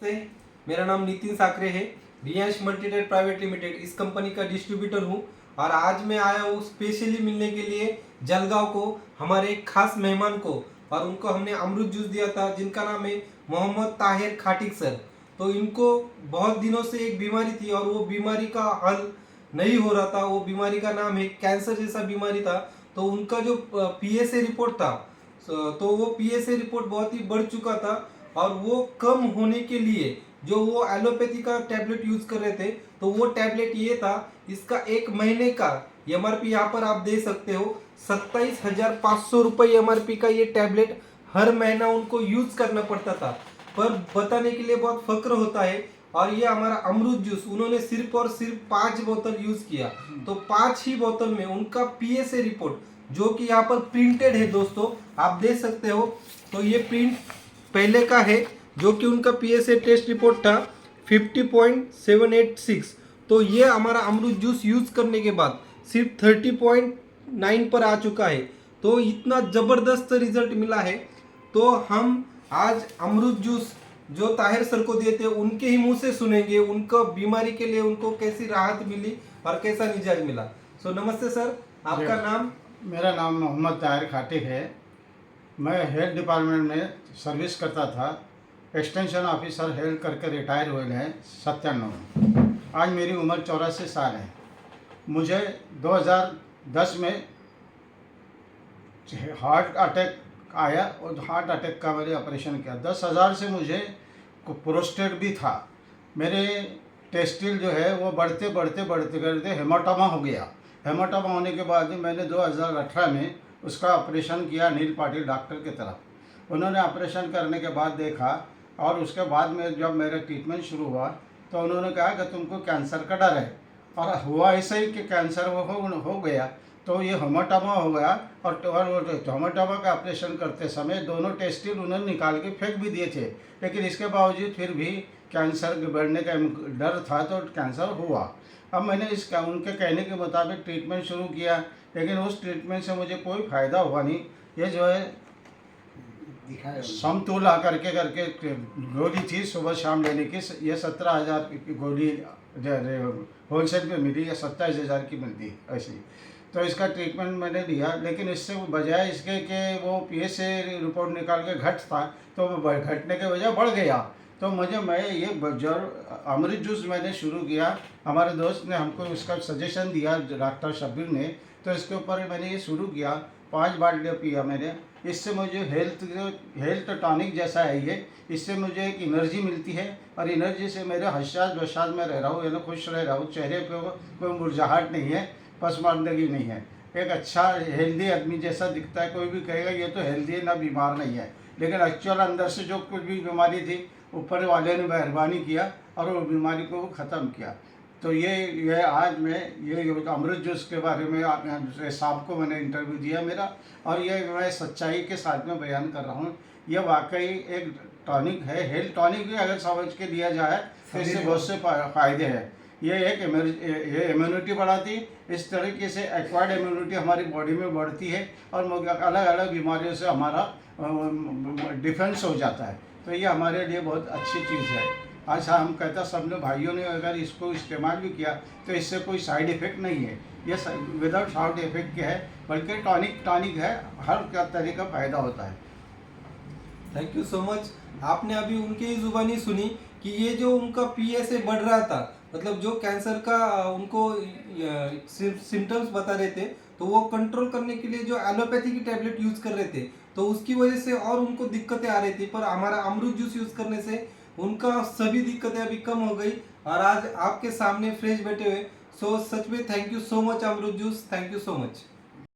नमस्ते, मेरा नाम नितिन साकरे है। रियांश मल्टीट्रेड प्राइवेट लिमिटेड इस कंपनी का डिस्ट्रीब्यूटर हूँ और आज मैं आया हूँ स्पेशली मिलने के लिए जलगांव को हमारे एक खास मेहमान को। और उनको हमने अमृत जूस दिया था जिनका नाम है मोहम्मद ताहिर खाटिक सर। तो इनको बहुत दिनों से एक बीमारी थी और वो बीमारी का हल नहीं हो रहा था। वो बीमारी का नाम है कैंसर जैसा बीमारी था। तो उनका जो पीएसए रिपोर्ट था, तो वो पीएसए रिपोर्ट बहुत ही बढ़ चुका था और वो कम होने के लिए जो वो एलोपैथी का टैबलेट यूज कर रहे थे, तो वो टैबलेट ये था। इसका एक महीने का एमआरपी यहाँ पर आप दे सकते हो 27,500 रुपये एमआरपी का ये टैबलेट हर महीना उनको यूज करना पड़ता था। पर बताने के लिए बहुत फक्र होता है। और ये हमारा अमृत जूस उन्होंने सिर्फ और सिर्फ 5 बोतल यूज किया, तो 5 ही बोतल में उनका पीएसए रिपोर्ट जो कि यहाँ पर प्रिंटेड है दोस्तों, आप देख सकते हो। तो ये प्रिंट पहले का है जो कि उनका पीएसए टेस्ट रिपोर्ट था 50.786। तो ये हमारा अमृत जूस यूज करने के बाद सिर्फ 30.9 पर आ चुका है। तो इतना ज़बरदस्त रिजल्ट मिला है। तो हम आज अमृत जूस जो ताहिर सर को दिए थे उनके ही मुंह से सुनेंगे उनको बीमारी के लिए उनको कैसी राहत मिली और कैसा निजात मिला। सो नमस्ते सर, आपका नाम? मेरा नाम मोहम्मद ताहिर खाटिक है। मैं हेल्थ डिपार्टमेंट में सर्विस करता था। एक्सटेंशन ऑफिसर हेल्थ करके रिटायर हुए हैं 97 में। आज मेरी उम्र 84 साल है। मुझे 2010 में हार्ट अटैक आया और हार्ट अटैक का मैंने ऑपरेशन किया। 10,000 से मुझे प्रोस्टेट भी था। मेरे टेस्टिल जो है वो बढ़ते बढ़ते हेमाटोमा हो गया। हेमाटोमा होने के बाद मैंने 2018 में उसका ऑपरेशन किया नील पाटिल डॉक्टर की तरफ। उन्होंने ऑपरेशन करने के बाद देखा और उसके बाद में जब मेरा ट्रीटमेंट शुरू हुआ तो उन्होंने कहा कि तुमको कैंसर का डर है। और हुआ ऐसा ही कि कैंसर हो गया। तो ये हेमाटोमा हो गया और हेमाटोमा का ऑपरेशन करते समय दोनों टेस्टिल उन्होंने निकाल के फेंक भी दिए थे, लेकिन इसके बावजूद फिर भी कैंसर बढ़ने का डर था तो कैंसर हुआ। अब मैंने उनके कहने के मुताबिक ट्रीटमेंट शुरू किया, लेकिन उस ट्रीटमेंट से मुझे कोई फ़ायदा हुआ नहीं। ये जो है समतोला करके गोली थी सुबह शाम लेने की, ये 17,000 की गोली होलसेल पे मिली, या 27,000 की मिलती ऐसी। तो इसका ट्रीटमेंट मैंने लिया, लेकिन इससे बजाय इसके कि वो पीएसए रिपोर्ट निकाल के घट था तो वो घटने के वजह बढ़ गया। तो मैं ये अमृत जूस मैंने शुरू किया। हमारे दोस्त ने हमको इसका सजेशन दिया, डॉक्टर शब्बीर ने, तो इसके ऊपर मैंने ये शुरू किया। 5 बार पिया मैंने। इससे मुझे हेल्थ टॉनिक जैसा है ये। इससे मुझे एक एनर्जी मिलती है और एनर्जी से मेरे हर्षाद बशाद में रह रहा हूँ, यानी खुश रह रहा हूँ। चेहरे पे कोई मुरझाहट नहीं है, पसमानदगी नहीं है। एक अच्छा हेल्दी आदमी जैसा दिखता है। कोई भी कहेगा ये तो हेल्दी है, ना बीमार नहीं है, लेकिन एक्चुअल अंदर से जो कुछ भी बीमारी थी ऊपर वाले ने मेहरबानी किया और वो बीमारी को वो ख़त्म किया। तो ये आज मैं ये अमृत जूस के बारे में साहब को मैंने इंटरव्यू दिया मेरा, और ये मैं सच्चाई के साथ में बयान कर रहा हूँ। ये वाकई एक टॉनिक है। हेल्थ टॉनिक भी अगर समझ के दिया जाए तो इससे बहुत से फ़ायदे हैं। ये इम्यूनिटी बढ़ाती, इस तरीके से एक्वायर्ड इम्यूनिटी हमारी बॉडी में बढ़ती है और अलग अलग बीमारियों से हमारा डिफेंस हो जाता है। तो ये हमारे लिए बहुत अच्छी चीज़ है। आज हम कहता सब लोग भाइयों ने अगर इसको इस्तेमाल भी किया तो इससे कोई साइड इफ़ेक्ट नहीं है। ये विदाउट साइड इफ़ेक्ट के है, बल्कि टॉनिक है, हर तरह का फ़ायदा होता है। Thank you so much. आपने अभी उनकी ही जुबानी सुनी कि ये जो उनका पीएसए बढ़ रहा था, मतलब जो कैंसर का उनको सिम्टम्स बता रहे थे, तो वो कंट्रोल करने के लिए जो एलोपैथी की टैबलेट यूज कर रहे थे, तो उसकी वजह से और उनको दिक्कतें आ रही थी। पर हमारा अमृत जूस यूज करने से उनका सभी दिक्कतें अभी कम हो गई और आज आपके सामने फ्रेश बैठे हुए। सो सच में thank you so much Amrit juice, thank you so much.